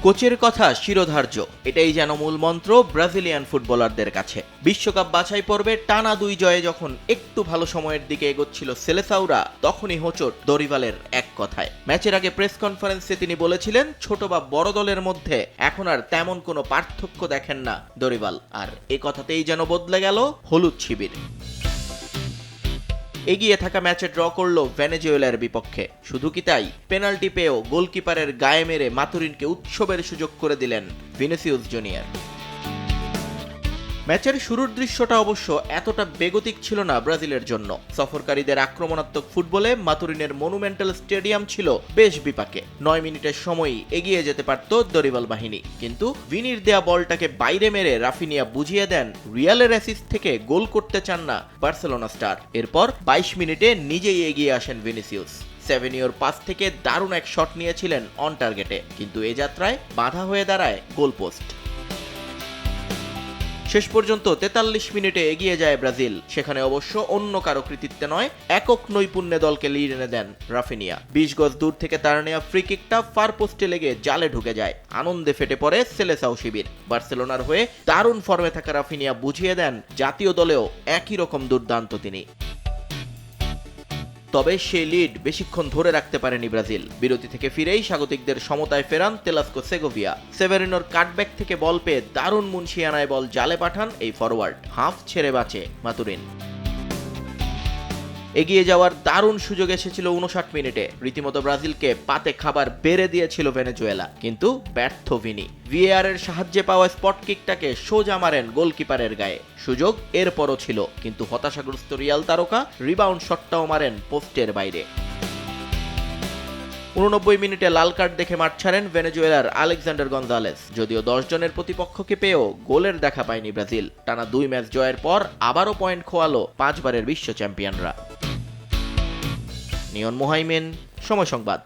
কোচের কথা শিরোধার্য, এটাই যেন মূল মন্ত্র ব্রাজিলিয়ান ফুটবলারদের কাছে। বিশ্বকাপ বাছাই পর্বে টানা 2 জয়ে যখন একটু ভালো সময়ের দিকে এগোচ্ছিল সেলেসাওরা, তখনই হোঁচট দরিবালের এক কথায়। ম্যাচের আগে প্রেস কনফারেন্সে তিনি বলেছিলেন, ছোট বা বড় দলের মধ্যে এখন আর তেমন কোনো পার্থক্য দেখেন না দরিবাল। আর এ কথাতেই যেন বদলে গেল হলুদ শিবির। এগিয়ে থাকা ম্যাচে ড্র করল ভেনেজুয়েলার বিপক্ষে। শুধু কি তাই, পেনাল্টি পেয়েও গোলকিপারের গায়ে মেরে মাতুরিনকে উৎসবের সুযোগ করে দিলেন ভিনিসিয়াস জুনিয়র। ম্যাচের শুরুর দৃশ্যটা অবশ্য এতটা বেগতিক ছিল না ব্রাজিলের জন্য। সফরকারীদের আক্রমণাত্মক ফুটবলে মাতুরিনের মনুমেন্টাল স্টেডিয়াম ছিল বেশ বিপাকে। 9 মিনিটের সময়ই এগিয়ে যেতে পারত দরিবাল বাহিনী, কিন্তু ভিনির দেয়া বলটাকে বাইরে মেরে রাফিনিয়া বুঝিয়ে দেন রিয়ালের অ্যাসিস্ট থেকে গোল করতে চান না বার্সেলোনা স্টার। এরপর 22 মিনিটে নিজেই এগিয়ে আসেন ভিনিসিয়াস। সেভেনিওর পাস থেকে দারুণ এক শট নিয়েছিলেন অন টার্গেটে, কিন্তু এ যাত্রায় বাধা হয়ে দাঁড়ায় গোলপোস্ট। শেষ পর্যন্ত 43 মিনিটে এগিয়ে যায় ব্রাজিল। সেখানে অবশ্য অন্য কারো কৃতিত্বে নয়, একক নৈপুণ্যে দলকে লিড এনে দেন রাফিনিয়া। 20 গজ দূর থেকে তার নেওয়া ফ্রি কিকটা ফার পোস্টে লেগে জালে ঢুকে যায়। আনন্দে ফেটে পড়ে সেলেসাও শিবির। বার্সেলোনার হয়ে দারুণ ফর্মে থাকা রাফিনিয়া বুঝিয়ে দেন জাতীয় দলেও একই রকম দুর্দান্ত তিনি। তবে সেই লিড বেশিক্ষণ ধরে রাখতে পারেনি ব্রাজিল। বিরতি থেকে ফিরেই স্বাগতিকদের সমতায় ফেরান তেলাস্কো সেগোভিয়া। সেভেরিনোর কাটব্যাক থেকে বল পেয়ে দারুণ মুন্সিয়ানায় বল জালে পাঠান এই ফরওয়ার্ড। হাফ ছেড়ে বাঁচে মাতুরিন। এগিয়ে যাওয়ার দারুণ সুযোগ এসেছিল 59 মিনিটে। রীতিমতো ব্রাজিলকে পাতে খাবার বেড়ে দিয়েছিল ভেনেজুয়েলা, কিন্তু ব্যর্থ ভিনি। ভিএআর এর সাহায্যে পাওয়া স্পট কিকটাকে সোজা মারেন গোলকিপারের গায়ে। সুযোগ এরপরও ছিল, কিন্তু হতাশাগ্রস্ত রিয়াল তারকা রিবাউন্ড শটটাও মারেন পোস্টের বাইরে। 89 মিনিটে লাল কার্ড দেখে মাঠ ছাড়েন ভেনেজুয়েলার আলেকজান্ডার গনজালেস। যদিও 10 জনের প্রতিপক্ষকে পেয়েও গোলের দেখা পায়নি ব্রাজিল। টানা 2 ম্যাচ জয়ের পর আবারও পয়েন্ট খোয়ালো 5 বারের বিশ্ব চ্যাম্পিয়নরা। নিয়ন মোহাইমেন, সময় সংবাদ।